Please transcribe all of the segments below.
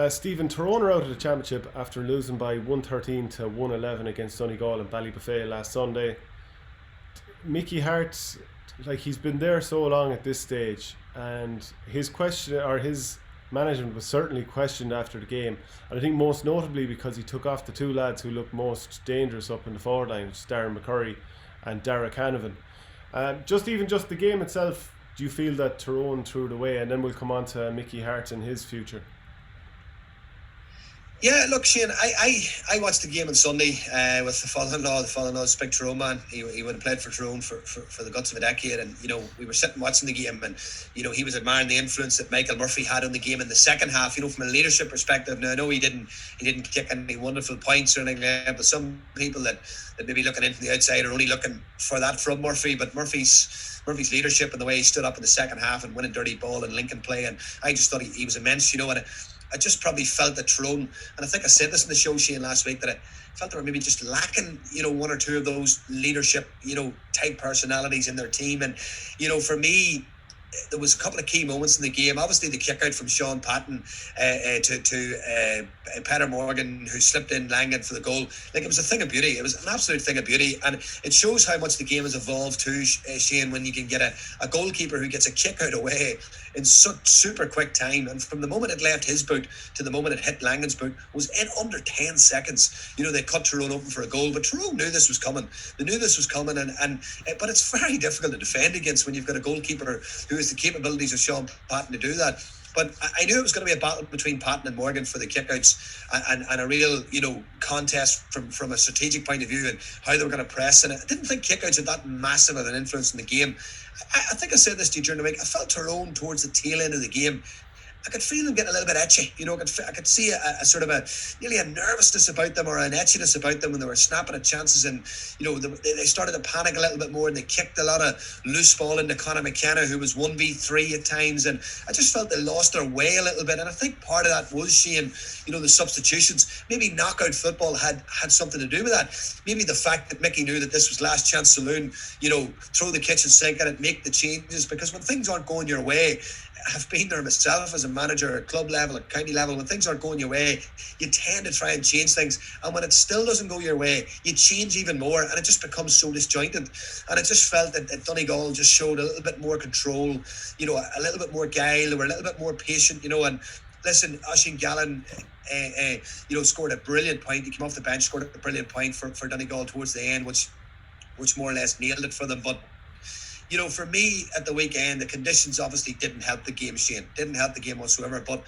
Stephen, Tyrone are out of the championship after losing by 113 to 111 against Donegal and Ballybuffet last Sunday. Mickey Harte, like he's been there so long at this stage, and his question or his management was certainly questioned after the game, and I think most notably because he took off the two lads who looked most dangerous up in the forward line, which is Darren McCurry and Derek Hanavan. Just the game itself, do you feel that Tyrone threw it away? And then we'll come on to Mickey Harte and his future. Yeah, look, Shane, I watched the game on Sunday with the father-in-law. The father-in-law's a big Tyrone man. He would have played for Tyrone for the guts of a decade. And, we were sitting watching the game and, he was admiring the influence that Michael Murphy had on the game in the second half, from a leadership perspective. Now, I know he didn't kick any wonderful points or anything like that, but some people that maybe looking in from the outside are only looking for that from Murphy. But Murphy's leadership and the way he stood up in the second half and winning dirty ball and Lincoln play, and I just thought he was immense, and I just probably felt that Tyrone, and I think I said this in the show, Shane, last week, that I felt they were maybe just lacking, one or two of those leadership, type personalities in their team. And, for me, there was a couple of key moments in the game. Obviously, the kick out from Sean Patton to Peter Morgan, who slipped in Langan for the goal. Like, it was a thing of beauty. It was an absolute thing of beauty. And it shows how much the game has evolved too, Shane, when you can get a goalkeeper who gets a kick out away in such super quick time. And from the moment it left his boot to the moment it hit Langan's boot was in under 10 seconds. They cut Tyrone open for a goal. But Tyrone knew this was coming. They knew this was coming. But it's very difficult to defend against when you've got a goalkeeper who has the capabilities of Sean Patton to do that. But I knew it was going to be a battle between Patton and Morgan for the kickouts and a real, contest from a strategic point of view and how they were going to press. And I didn't think kickouts had that massive of an influence in the game. I think I said this to you during the week. I felt Tyrone towards the tail end of the game. I could feel them getting a little bit etchy. I could see a sort of nearly a nervousness about them or an etchiness about them when they were snapping at chances, and they started to panic a little bit more and they kicked a lot of loose ball into Conor McKenna, who was 1v3 at times, and I just felt they lost their way a little bit. And I think part of that was, Shane, the substitutions. Maybe knockout football had something to do with that. Maybe the fact that Mickey knew that this was last chance saloon, throw the kitchen sink at it, make the changes, because when things aren't going your way, I've been there myself as a manager at club level, at county level. When things aren't going your way, you tend to try and change things. And when it still doesn't go your way, you change even more, and it just becomes so disjointed. And I just felt that Donegal just showed a little bit more control, a little bit more guile. They were a little bit more patient, and listen, Oisín Gallen, scored a brilliant point. He came off the bench, scored a brilliant point for Donegal towards the end, which more or less nailed it for them. But for me at the weekend, the conditions obviously didn't help the game, Shane. Didn't help the game whatsoever. But,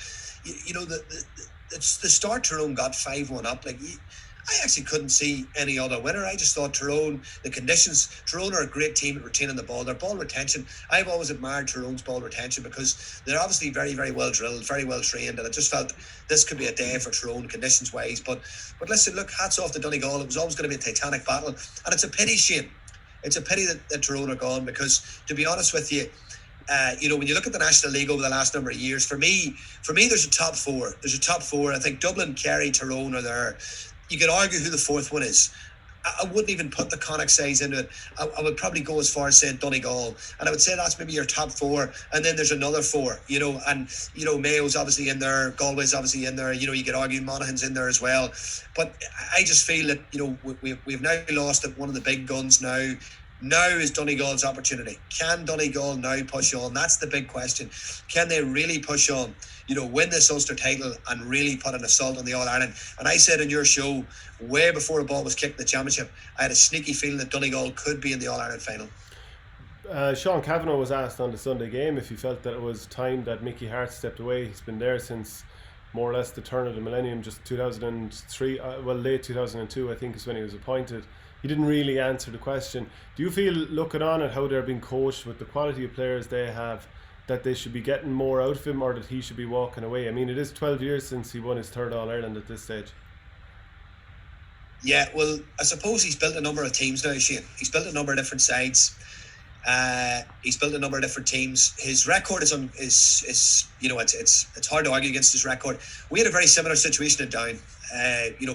the start Tyrone got 5-1 up. Like, I actually couldn't see any other winner. I just thought Tyrone are a great team at retaining the ball. Their ball retention, I've always admired Tyrone's ball retention because they're obviously very, very well drilled, very well trained. And I just felt this could be a day for Tyrone conditions-wise. But listen, look, hats off to Donegal. It was always going to be a titanic battle. And it's a pity, Shane. It's a pity that Tyrone are gone because, to be honest with you, when you look at the National League over the last number of years, for me, there's a top four. There's a top four. I think Dublin, Kerry, Tyrone are there. You could argue who the fourth one is. I wouldn't even put the Connacht size into it. I would probably go as far as saying Donegal, and I would say that's maybe your top four, and then there's another four, and Mayo's obviously in there, Galway's obviously in there, you could argue Monaghan's in there as well. But I just feel that we've now lost at one of the big guns now. Now is Donegal's opportunity. Can Donegal now push on? That's the big question. Can they really push on? Win this Ulster title and really put an assault on the All-Ireland. And I said in your show, way before the ball was kicked in the championship, I had a sneaky feeling that Donegal could be in the All-Ireland final. Sean Kavanagh was asked on the Sunday game if he felt that it was time that Mickey Harte stepped away. He's been there since more or less the turn of the millennium, just 2003, late 2002 I think is when he was appointed. He didn't really answer the question. Do you feel, looking on at how they're being coached with the quality of players they have, that they should be getting more out of him, or that he should be walking away? I mean, it is 12 years since he won his third All-Ireland at this stage. Yeah, well, I suppose he's built a number of teams now, Shane. He's built a number of different sides. He's built a number of different teams. His record is it's hard to argue against his record. We had a very similar situation in Down.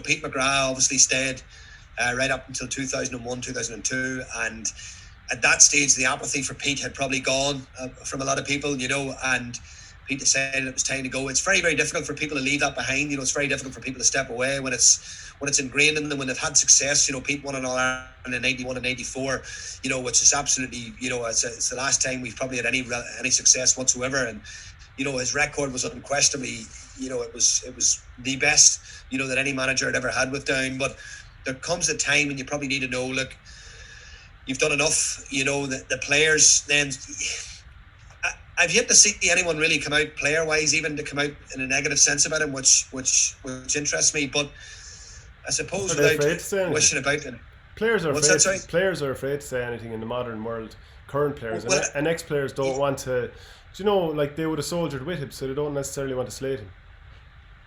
Pete McGrath obviously stayed right up until 2001, 2002, and at that stage the apathy for Pete had probably gone from a lot of people, and he decided it was time to go. It's very, very difficult for people to leave that behind. It's very difficult for people to step away when it's ingrained in them, when they've had success. Pete won an All-Ireland in 91 and 94, which is absolutely, it's the last time we've probably had any success whatsoever. And, his record was unquestionably, it was the best, that any manager had ever had with Down. But there comes a time when you probably need to know, look, you've done enough, the players then... I've yet to see anyone really come out player-wise, even to come out in a negative sense about him, which interests me. But I suppose without wishing about him, players are afraid to say anything in the modern world. Current players and ex-players don't want to. Like they would have soldiered with him, so they don't necessarily want to slate him.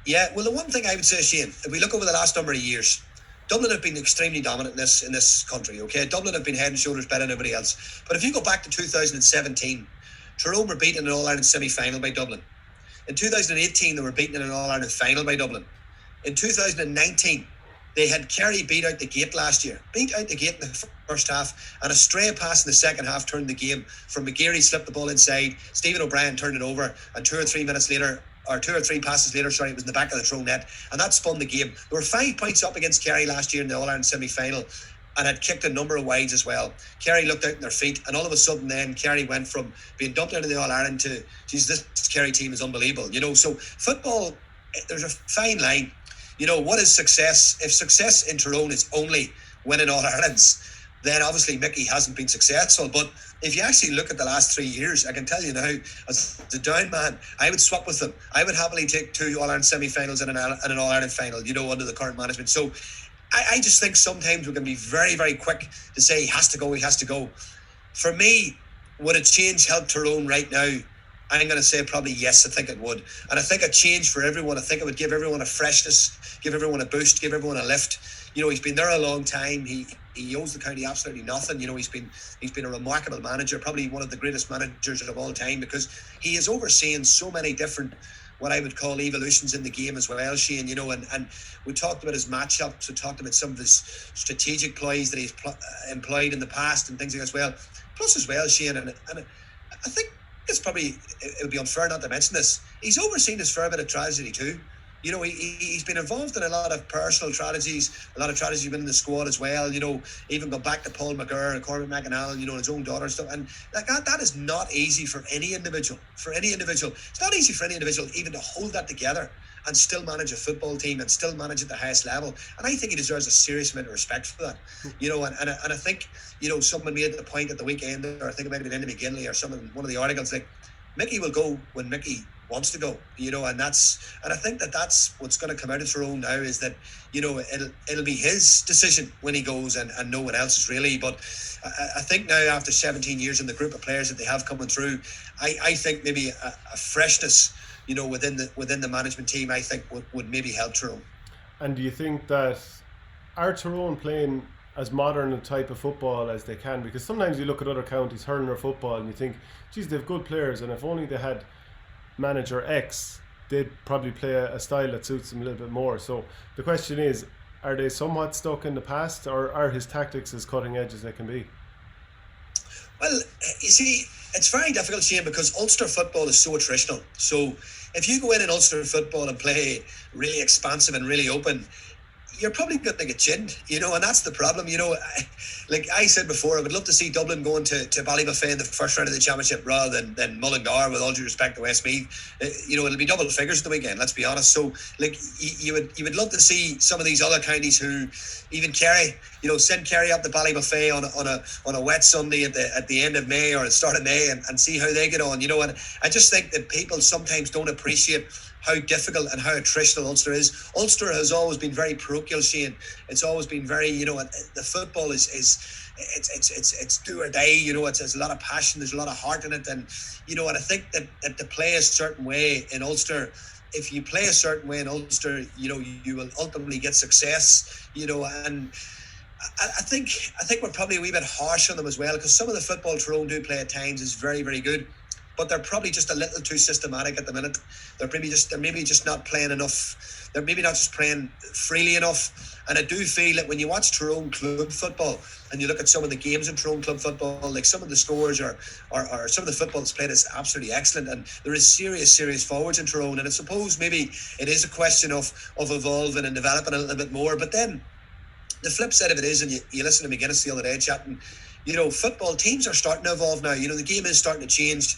Yeah, well, the one thing I would say, Shane, if we look over the last number of years, Dublin have been extremely dominant in this country. Okay, Dublin have been head and shoulders better than everybody else. But if you go back to 2017. Tyrone were beaten in an All-Ireland semi-final by Dublin. In 2018, they were beaten in an All-Ireland final by Dublin. In 2019, they had Kerry beat out the gate last year. Beat out the gate in the first half, and a stray pass in the second half turned the game. From McGeary slipped the ball inside, Stephen O'Brien turned it over, and 2 or 3 passes later, it was in the back of the Tyrone net, and that spun the game. They were 5 points up against Kerry last year in the All-Ireland semi-final, and had kicked a number of wides as well. Kerry looked out in their feet, and all of a sudden then Kerry went from being dumped out of the All-Ireland to, geez, this Kerry team is unbelievable. So football, there's a fine line. What is success? If success in Tyrone is only winning All-Irelands, then obviously Mickey hasn't been successful. But if you actually look at the last 3 years, I can tell you now, as a Down man, I would swap with them. I would happily take 2 All-Ireland semi-finals and an All-Ireland final, under the current management. So I just think sometimes we can be very, very quick to say he has to go. For me, would a change help Tyrone right now? I'm going to say probably yes, I think it would. And I think a change for everyone, I think it would give everyone a freshness, give everyone a boost, give everyone a lift. He's been there a long time. He owes the county absolutely nothing. He's been a remarkable manager, probably one of the greatest managers of all time, because he has overseen so many different, what I would call, evolutions in the game as well, Shane, and we talked about his matchups, we talked about some of his strategic plays that he's employed in the past and things like that as well. Plus as well, Shane, and I think it would be unfair not to mention this, he's overseen his fair bit of tragedy too. He's been involved in a lot of personal tragedies, a lot of tragedies within the squad as well. Even go back to Paul McGurr and Cormac McAnally, his own daughter and stuff. And that is not easy for any individual. It's not easy for any individual even to hold that together and still manage a football team and still manage at the highest level. And I think he deserves a serious amount of respect for that. And I think, someone made the point at the weekend, or I think it might have been Andy McGinley or someone, one of the articles, like, Mickey will go when Mickey wants to go, and I think that's what's going to come out of Tyrone now, is that it'll be his decision when he goes, and no one else's really. But I think now, after 17 years in the group of players that they have coming through, I think maybe a freshness within the management team, I think would maybe help Tyrone. And do you think that are Tyrone playing as modern a type of football as they can? Because sometimes you look at other counties hurling their football and you think, geez, they have good players, and if only they had manager X, they'd probably play a style that suits them a little bit more. So the question is, are they somewhat stuck in the past, or are his tactics as cutting edge as they can be? Well, you see, it's very difficult, Shane, because Ulster football is so attritional. So if you go in Ulster football and play really expansive and really open, you're probably going to get chinned, and that's the problem. Like I said before, I would love to see Dublin going to Ballybuffet in the first round of the championship rather than Mullingar, with all due respect to Westmeath. It'll be double figures at the weekend, let's be honest. So, like, you would love to see some of these other counties who, even Kerry, send Kerry up to Ballybuffet on a wet Sunday at the end of May or the start of May, and see how they get on. And I just think that people sometimes don't appreciate how difficult and how attritional Ulster is. Ulster has always been very parochial, Shane. It's always been very, the football is it's do or die. There's a lot of passion, there's a lot of heart in it, and I think that to play a certain way in Ulster, if you play a certain way in Ulster, you will ultimately get success. And I think we're probably a wee bit harsh on them as well, because some of the football Tyrone do play at times is very, very good, but they're probably just a little too systematic at the minute. They're maybe just not playing enough they're maybe not just playing freely enough. And I do feel that when you watch Tyrone club football and you look at some of the games in Tyrone club football, like some of the scores or some of the football that's played is absolutely excellent, and there is serious forwards in Tyrone. And I suppose maybe it is a question of evolving and developing a little bit more. But then the flip side of it is, and you listen to McGuinness the other day chatting, football teams are starting to evolve now. The game is starting to change.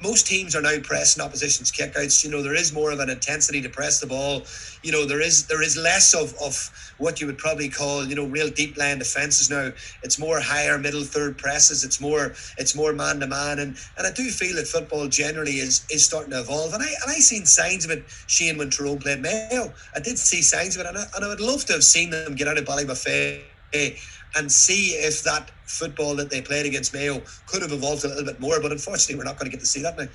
Most teams are now pressing opposition's kickouts. There is more of an intensity to press the ball. There is less of what you would probably call, real deep line defenses now. It's more higher middle third presses. It's more man to man, and I do feel that football generally is starting to evolve. And I seen signs of it, Shane, when Tyrone played Mayo. I did see signs of it, and I would love to have seen them get out of Ballybuffet and see if that football that they played against Mayo could have evolved a little bit more. But unfortunately, we're not going to get to see that now.